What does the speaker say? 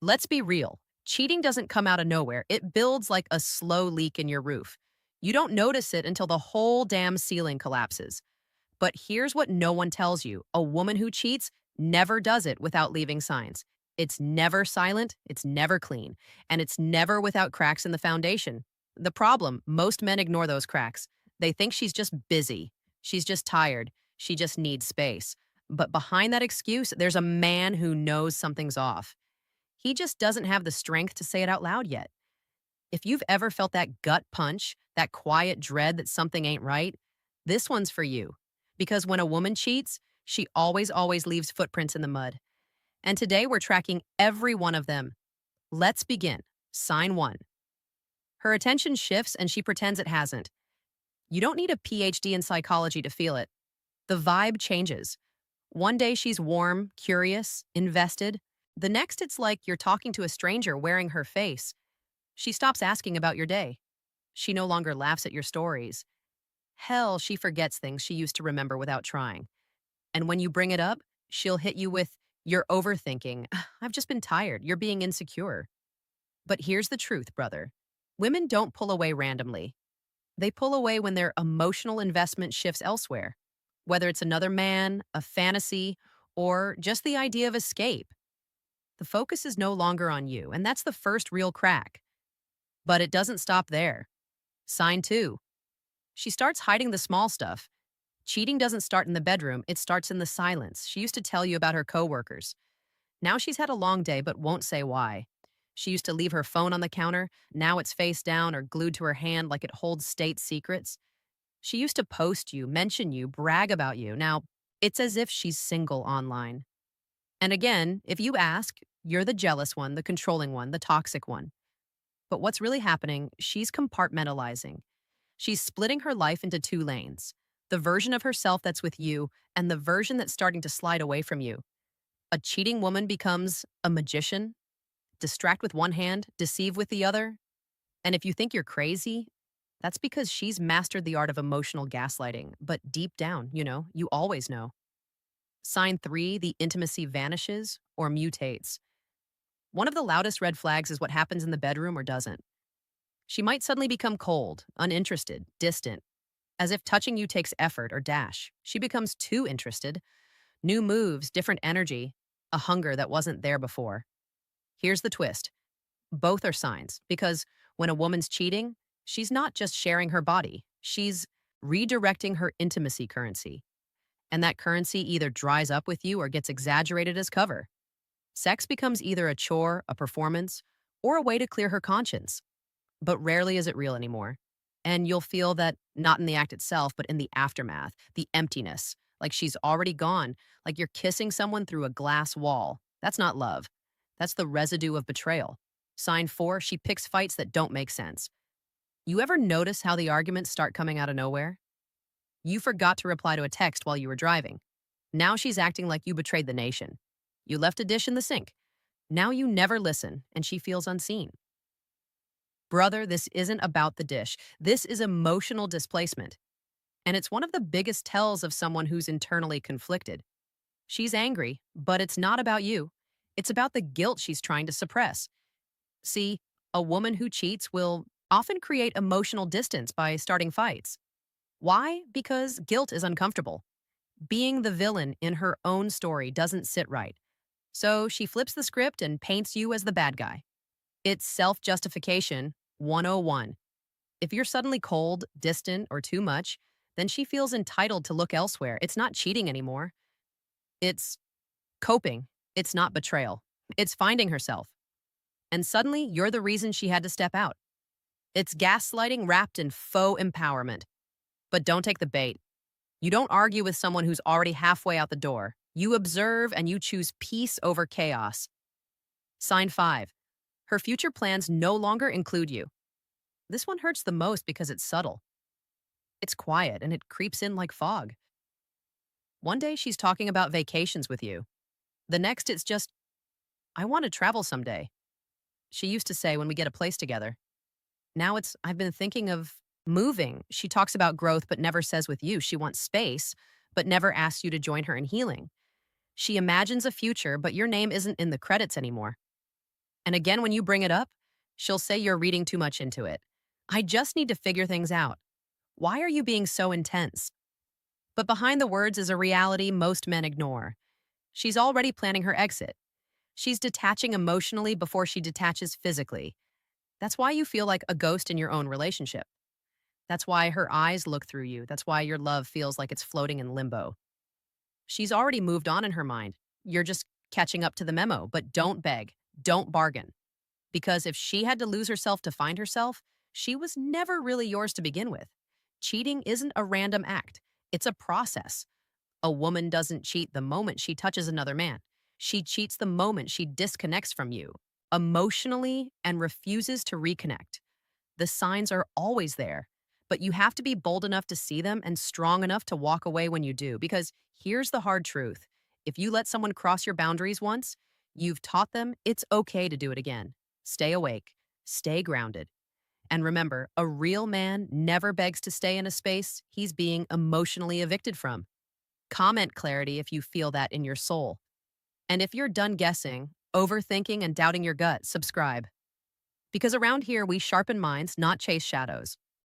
Let's be real. Cheating doesn't come out of nowhere. It builds like a slow leak in your roof. You don't notice it until the whole damn ceiling collapses. But here's what no one tells you: a woman who cheats never does it without leaving signs. It's never silent, it's never clean, and it's never without cracks in the foundation. The problem: most men ignore those cracks. They think she's just busy, she's just tired, she just needs space. But behind that excuse, there's a man who knows something's off. He just doesn't have the strength to say it out loud yet. If you've ever felt that gut punch, that quiet dread that something ain't right, this one's for you. Because when a woman cheats, she always leaves footprints in the mud. And today we're tracking every one of them. Let's begin. Sign one. Her attention shifts and she pretends it hasn't. You don't need a PhD in psychology to feel it. The vibe changes. One day she's warm, curious, invested. The next it's like you're talking to a stranger wearing her face. She stops asking about your day. She no longer laughs at your stories. Hell, she forgets things she used to remember without trying. And when you bring it up, she'll hit you with, "You're overthinking. I've just been tired. You're being insecure." But here's the truth, brother. Women don't pull away randomly. They pull away when their emotional investment shifts elsewhere, whether it's another man, a fantasy, or just the idea of escape. The focus is no longer on you, and that's the first real crack. But it doesn't stop there. Sign two. She starts hiding the small stuff. Cheating doesn't start in the bedroom, it starts in the silence. She used to tell you about her coworkers. Now she's had a long day but won't say why. She used to leave her phone on the counter. Now it's face down or glued to her hand like it holds state secrets. She used to post you, mention you, brag about you. Now it's as if she's single online. And again, if you ask, you're the jealous one, the controlling one, the toxic one. But what's really happening, she's compartmentalizing. She's splitting her life into two lanes: the version of herself that's with you and the version that's starting to slide away from you. A cheating woman becomes a magician, distract with one hand, deceive with the other. And if you think you're crazy, that's because she's mastered the art of emotional gaslighting. But deep down, you always know. Sign three, the intimacy vanishes or mutates. One of the loudest red flags is what happens in the bedroom or doesn't. She might suddenly become cold, uninterested, distant, as if touching you takes effort or dash. She becomes too interested. New moves, different energy, a hunger that wasn't there before. Here's the twist. Both are signs, because when a woman's cheating, she's not just sharing her body, she's redirecting her intimacy currency. And that currency either dries up with you or gets exaggerated as cover. Sex becomes either a chore, a performance, or a way to clear her conscience. But rarely is it real anymore. And you'll feel that not in the act itself, but in the aftermath, the emptiness, like she's already gone, like you're kissing someone through a glass wall. That's not love. That's the residue of betrayal. Sign four, she picks fights that don't make sense. You ever notice how the arguments start coming out of nowhere? You forgot to reply to a text while you were driving. Now she's acting like you betrayed the nation. You left a dish in the sink. Now you never listen, and she feels unseen. Brother, this isn't about the dish. This is emotional displacement. And it's one of the biggest tells of someone who's internally conflicted. She's angry, but it's not about you. It's about the guilt she's trying to suppress. See, a woman who cheats will often create emotional distance by starting fights. Why? Because guilt is uncomfortable. Being the villain in her own story doesn't sit right. So she flips the script and paints you as the bad guy. It's self-justification 101. If you're suddenly cold, distant, or too much, then she feels entitled to look elsewhere. It's not cheating anymore. It's coping. It's not betrayal. It's finding herself. And suddenly, you're the reason she had to step out. It's gaslighting wrapped in faux empowerment. But don't take the bait. You don't argue with someone who's already halfway out the door. You observe and you choose peace over chaos. Sign five. Her future plans no longer include you. This one hurts the most because it's subtle. It's quiet and it creeps in like fog. One day she's talking about vacations with you. The next it's just, "I want to travel someday," she used to say when we get a place together. Now it's, "I've been thinking of moving." She talks about growth but never says with you. She wants space but never asks you to join her in healing. She imagines a future, but your name isn't in the credits anymore. And again, when you bring it up, she'll say you're reading too much into it. I just need to figure things out. Why are you being so intense? But behind the words is a reality most men ignore. She's already planning her exit. She's detaching emotionally before she detaches physically. That's why you feel like a ghost in your own relationship. That's why her eyes look through you. That's why your love feels like it's floating in limbo. She's already moved on in her mind. You're just catching up to the memo, but don't beg, don't bargain. Because if she had to lose herself to find herself, she was never really yours to begin with. Cheating isn't a random act, it's a process. A woman doesn't cheat the moment she touches another man. She cheats the moment she disconnects from you emotionally and refuses to reconnect. The signs are always there, but you have to be bold enough to see them and strong enough to walk away when you do. Because here's the hard truth: if you let someone cross your boundaries once, you've taught them it's okay to do it again. Stay awake, stay grounded. And remember, a real man never begs to stay in a space he's being emotionally evicted from. Comment clarity if you feel that in your soul. And if you're done guessing, overthinking, and doubting your gut, subscribe. Because around here, we sharpen minds, not chase shadows.